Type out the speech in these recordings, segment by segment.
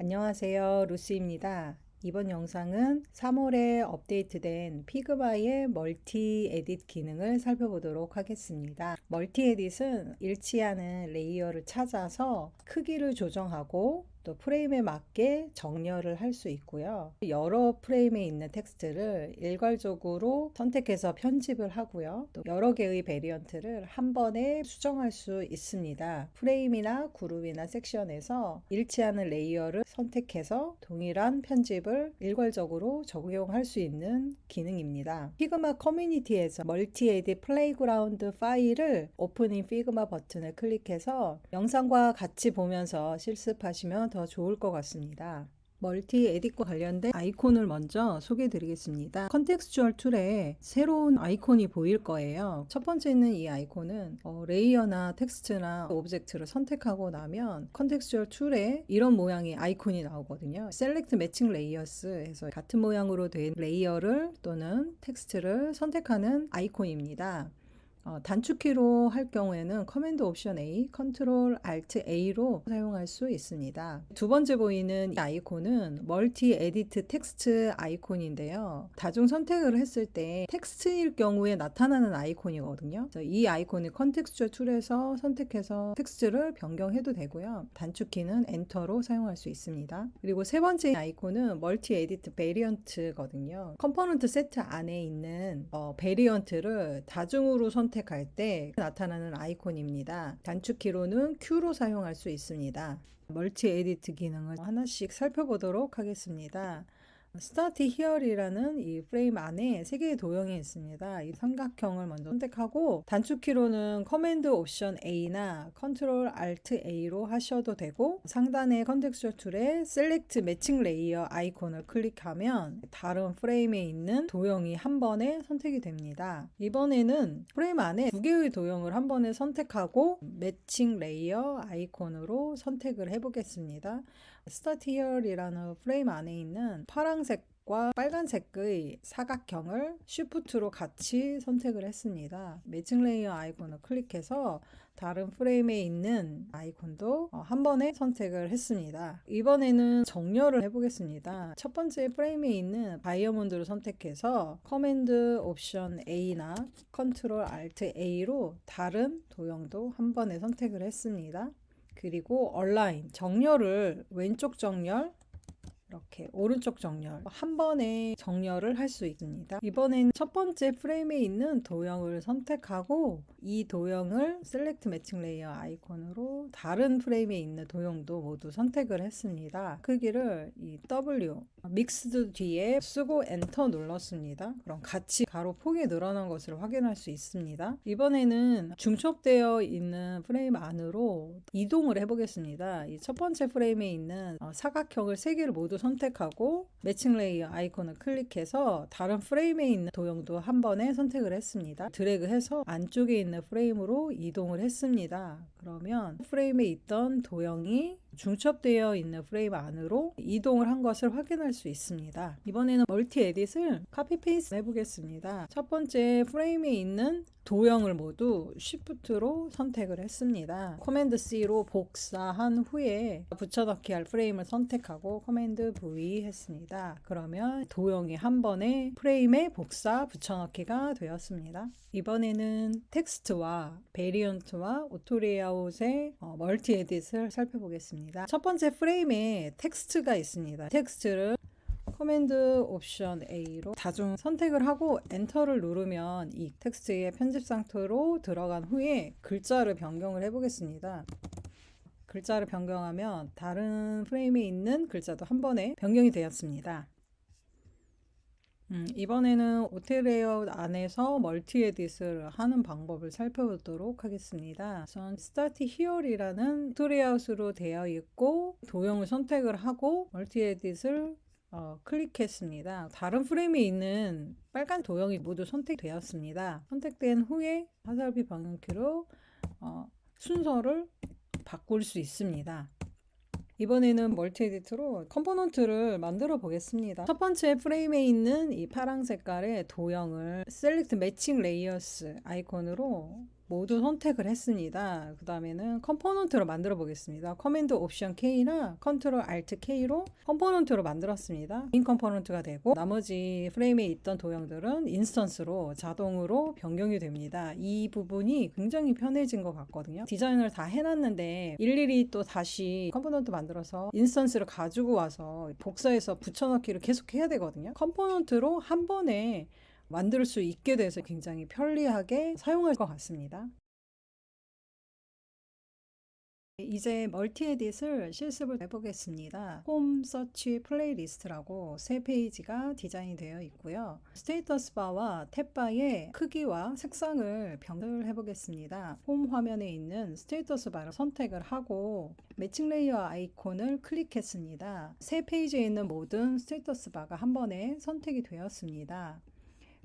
안녕하세요. 루시입니다. 이번 영상은 3월에 업데이트된 피그마의 멀티 에딧 기능을 살펴보도록 하겠습니다. 멀티 에딧은 일치하는 레이어를 찾아서 크기를 조정하고 또 프레임에 맞게 정렬을 할 수 있고요. 여러 프레임에 있는 텍스트를 일괄적으로 선택해서 편집을 하고요. 또 여러 개의 베리언트를 한 번에 수정할 수 있습니다. 프레임이나 그룹이나 섹션에서 일치하는 레이어를 선택해서 동일한 편집을 일괄적으로 적용할 수 있는 기능입니다. 피그마 커뮤니티에서 멀티 에딧 플레이그라운드 파일을 오프닝 피그마 버튼을 클릭해서 영상과 같이 보면서 실습하시면 더 좋을 것 같습니다. 멀티 에딧과 관련된 아이콘을 먼저 소개해 드리겠습니다. 컨텍스추얼 툴에 새로운 아이콘이 보일 거예요. 첫 번째는 이 아이콘은 레이어나 텍스트나 오브젝트를 선택하고 나면 컨텍스추얼 툴에 이런 모양의 아이콘이 나오거든요. Select Matching Layers에서 같은 모양으로 된 레이어를 또는 텍스트를 선택하는 아이콘입니다. 단축키로 할 경우에는 커맨드 옵션 A, 컨트롤 알트 A로 사용할 수 있습니다. 두 번째 보이는 이 아이콘은 멀티 에디트 텍스트 아이콘인데요. 다중 선택을 했을 때 텍스트일 경우에 나타나는 아이콘이거든요. 이 아이콘을 컨텍스처 툴에서 선택해서 텍스트를 변경해도 되고요. 단축키는 엔터로 사용할 수 있습니다. 그리고 세 번째 아이콘은 멀티 에디트 베리언트거든요. 컴포넌트 세트 안에 있는 베리언트를 다중으로 선택할 때 나타나는 아이콘입니다. 단축키로는 Q로 사용할 수 있습니다. 멀티 에디트 기능을 하나씩 살펴보도록 하겠습니다. 스타트 히어리라는 이 프레임 안에 세 개의 도형이 있습니다. 이 삼각형을 먼저 선택하고 단축키로는 커맨드 옵션 A나 컨트롤 알트 A로 하셔도 되고 상단의 컨텍스처 툴에 셀렉트 매칭 레이어 아이콘을 클릭하면 다른 프레임에 있는 도형이 한 번에 선택이 됩니다. 이번에는 프레임 안에 두 개의 도형을 한 번에 선택하고 매칭 레이어 아이콘으로 선택을 해보겠습니다. 스타트 히어리라는 프레임 안에 있는 파란색과 빨간색의 사각형을 쉬프트로 같이 선택을 했습니다. 매칭 레이어 아이콘을 클릭해서 다른 프레임에 있는 아이콘도 한 번에 선택을 했습니다. 이번에는 정렬을 해보겠습니다. 첫 번째 프레임에 있는 다이아몬드를 선택해서 커맨드 옵션 A나 컨트롤 알트 A로 다른 도형도 한 번에 선택을 했습니다. 그리고 얼라인, 정렬을 왼쪽 정렬, 이렇게 오른쪽 정렬 한 번에 정렬을 할 수 있습니다. 이번에는 첫 번째 프레임에 있는 도형을 선택하고 이 도형을 셀렉트 매칭 레이어 아이콘으로 다른 프레임에 있는 도형도 모두 선택을 했습니다. 크기를 이 W 믹스드 뒤에 쓰고 엔터 눌렀습니다. 그럼 같이 가로 폭이 늘어난 것을 확인할 수 있습니다. 이번에는 중첩되어 있는 프레임 안으로 이동을 해보겠습니다. 이 첫 번째 프레임에 있는 사각형을 세 개를 모두 선택하고 매칭 레이어 아이콘을 클릭해서 다른 프레임에 있는 도형도 한 번에 선택을 했습니다. 드래그해서 안쪽에 있는 프레임으로 이동을 했습니다. 그러면 프레임에 있던 도형이 중첩되어 있는 프레임 안으로 이동을 한 것을 확인할 수 있습니다. 이번에는 멀티 에딧을 카피 페이스트 해보겠습니다. 첫 번째 프레임에 있는 도형을 모두 Shift로 선택을 했습니다. 커맨드 C로 복사한 후에 붙여넣기 할 프레임을 선택하고 커맨드 V 했습니다. 그러면 도형이 한 번에 프레임에 복사 붙여넣기가 되었습니다. 이번에는 텍스트와 베리언트와 오토 레이아웃의 멀티 에딧을 살펴보겠습니다. 첫 번째 프레임에 텍스트가 있습니다. 텍스트를 커맨드 옵션 A로 다중 선택을 하고 엔터를 누르면 이 텍스트의 편집 상태로 들어간 후에 글자를 변경을 해보겠습니다. 글자를 변경하면 다른 프레임에 있는 글자도 한 번에 변경이 되었습니다. 이번에는 오토 레이아웃 안에서 멀티 에딧을 하는 방법을 살펴보도록 하겠습니다. 우선 스타트 히어리라는 오토 레이아웃으로 되어 있고 도형을 선택을 하고 멀티 에딧을 클릭했습니다. 다른 프레임에 있는 빨간 도형이 모두 선택되었습니다. 선택된 후에 화살표 방향키로 순서를 바꿀 수 있습니다. 이번에는 멀티 에디트로 컴포넌트를 만들어 보겠습니다. 첫 번째 프레임에 있는 이 파란 색깔의 도형을 셀렉트 매칭 레이어스 아이콘으로 모두 선택을 했습니다. 그 다음에는 컴포넌트로 만들어 보겠습니다. 커맨드 옵션 K나 컨트롤 알트 K로 컴포넌트로 만들었습니다. 인 컴포넌트가 되고 나머지 프레임에 있던 도형들은 인스턴스로 자동으로 변경이 됩니다. 이 부분이 굉장히 편해진 것 같거든요. 디자인을 다 해놨는데 일일이 또 다시 컴포넌트 만들어서 인스턴스를 가지고 와서 복사해서 붙여넣기를 계속 해야 되거든요. 컴포넌트로 한 번에 만들 수 있게 돼서 굉장히 편리하게 사용할 것 같습니다. 이제 멀티 에딧을 실습을 해보겠습니다. 홈 서치 플레이리스트라고 세 페이지가 디자인이 되어 있고요. 스테이터스 바와 탭바의 크기와 색상을 변경을 해보겠습니다. 홈 화면에 있는 스테이터스 바를 선택을 하고 매칭 레이어 아이콘을 클릭했습니다. 세 페이지에 있는 모든 스테이터스 바가 한 번에 선택이 되었습니다.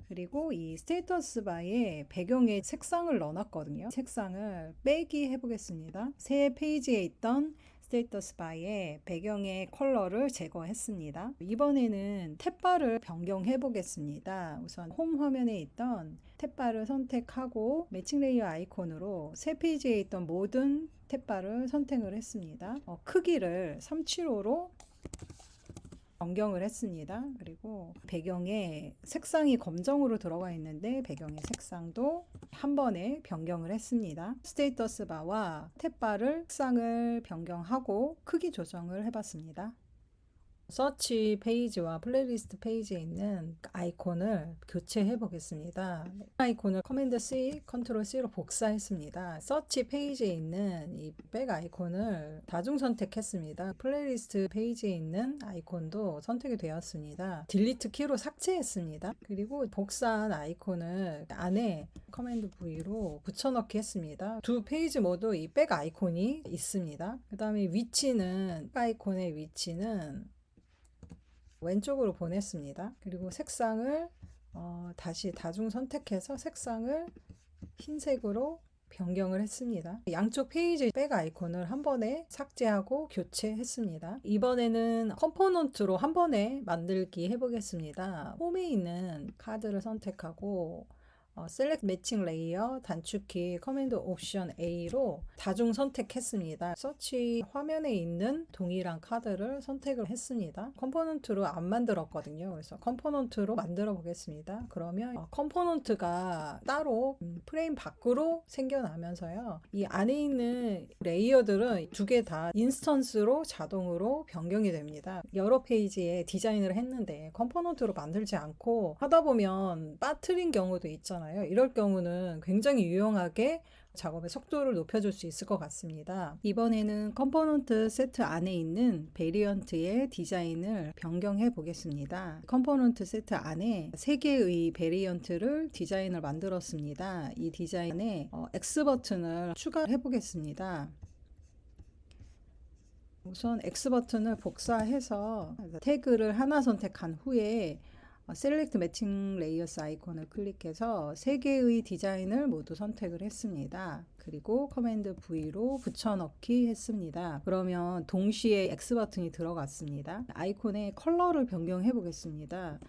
그리고 이 스테이터스 바에 배경에 색상을 넣어놨거든요. 색상을 빼기 해보겠습니다. 새 페이지에 있던 스테이터스 바의 배경의 컬러를 제거했습니다. 이번에는 탭바를 변경해 보겠습니다. 우선 홈 화면에 있던 탭바를 선택하고 매칭 레이어 아이콘으로 새 페이지에 있던 모든 탭바를 선택을 했습니다. 크기를 375로 변경을 했습니다. 그리고 배경에 색상이 검정으로 들어가 있는데 배경의 색상도 한 번에 변경을 했습니다. 스테이터스 바와 탭바를 색상을 변경하고 크기 조정을 해봤습니다. 서치 페이지와 플레이리스트 페이지에 있는 아이콘을 교체해 보겠습니다. 아이콘을 커맨드 C, 컨트롤 C로 복사했습니다. 서치 페이지에 있는 이 백 아이콘을 다중 선택했습니다. 플레이리스트 페이지에 있는 아이콘도 선택이 되었습니다. 딜리트 키로 삭제했습니다. 그리고 복사한 아이콘을 안에 커맨드 V로 붙여넣기 했습니다. 두 페이지 모두 이 백 아이콘이 있습니다. 그 다음에 위치는 아이콘의 위치는 왼쪽으로 보냈습니다. 그리고 색상을 다시 다중 선택해서 색상을 흰색으로 변경을 했습니다. 양쪽 페이지 백 아이콘을 한 번에 삭제하고 교체했습니다. 이번에는 컴포넌트로 한 번에 만들기 해보겠습니다. 홈에 있는 카드를 선택하고 셀렉트 매칭 레이어 단축키 커맨드 옵션 A로 다중 선택했습니다. 서치 화면에 있는 동일한 카드를 선택을 했습니다. 컴포넌트로 안 만들었거든요. 그래서 컴포넌트로 만들어 보겠습니다. 그러면 컴포넌트가 따로 프레임 밖으로 생겨나면서요. 이 안에 있는 레이어들은 두 개 다 인스턴스로 자동으로 변경이 됩니다. 여러 페이지에 디자인을 했는데 컴포넌트로 만들지 않고 하다 보면 빠뜨린 경우도 있잖아요. 이럴 경우는 굉장히 유용하게 작업의 속도를 높여줄 수 있을 것 같습니다. 이번에는 컴포넌트 세트 안에 있는 베리언트의 디자인을 변경해 보겠습니다. 컴포넌트 세트 안에 3개의 베리언트를 디자인을 만들었습니다. 이 디자인에 X 버튼을 추가해 보겠습니다. 우선 X 버튼을 복사해서 태그를 하나 선택한 후에 셀렉트 매칭 레이어스 아이콘을 클릭해서 3개의 디자인을 모두 선택을 했습니다. 그리고 커맨드 V로 붙여넣기 했습니다. 그러면 동시에 X 버튼이 들어갔습니다. 아이콘의 컬러를 변경해 보겠습니다.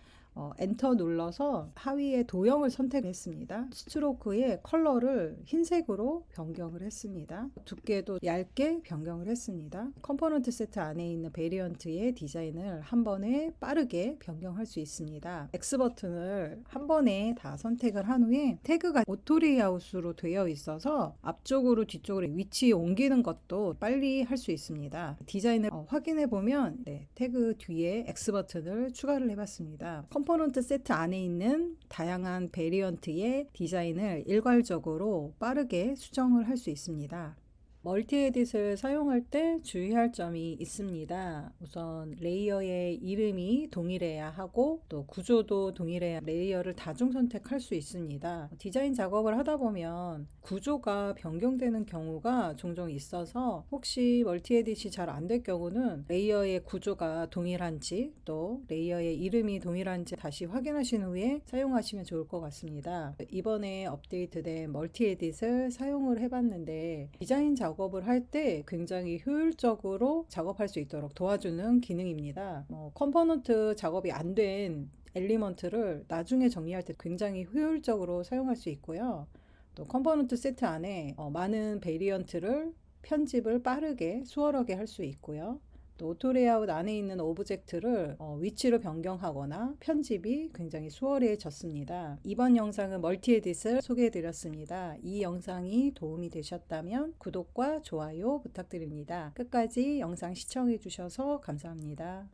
엔터 눌러서 하위에 도형을 선택했습니다. 스트로크의 컬러를 흰색으로 변경을 했습니다. 두께도 얇게 변경을 했습니다. 컴포넌트 세트 안에 있는 베리언트의 디자인을 한 번에 빠르게 변경할 수 있습니다. X 버튼을 한 번에 다 선택을 한 후에 태그가 오토 레이아웃으로 되어 있어서 앞쪽으로 뒤쪽으로 위치 옮기는 것도 빨리 할 수 있습니다. 디자인을 확인해 보면 태그 뒤에 X 버튼을 추가를 해봤습니다. 컴포넌트 세트 안에 있는 다양한 베리언트의 디자인을 일괄적으로 빠르게 수정을 할 수 있습니다. 멀티 에딧을 사용할 때 주의할 점이 있습니다. 우선 레이어의 이름이 동일해야 하고 또 구조도 동일해야 레이어를 다중 선택할 수 있습니다. 디자인 작업을 하다 보면 구조가 변경되는 경우가 종종 있어서 혹시 멀티 에딧이 잘 안 될 경우는 레이어의 구조가 동일한지 또 레이어의 이름이 동일한지 다시 확인하신 후에 사용하시면 좋을 것 같습니다. 이번에 업데이트된 멀티 에딧을 사용을 해봤는데 디자인 작업을 할 때 굉장히 효율적으로 작업할 수 있도록 도와주는 기능입니다. 컴포넌트 작업이 안 된 엘리먼트를 나중에 정리할 때 굉장히 효율적으로 사용할 수 있고요. 또 컴포넌트 세트 안에 많은 베리언트를 편집을 빠르게 수월하게 할 수 있고요. 또 오토 레이아웃 안에 있는 오브젝트를 위치로 변경하거나 편집이 굉장히 수월해졌습니다. 이번 영상은 멀티 에딧을 소개해 드렸습니다. 이 영상이 도움이 되셨다면 구독과 좋아요 부탁드립니다. 끝까지 영상 시청해 주셔서 감사합니다.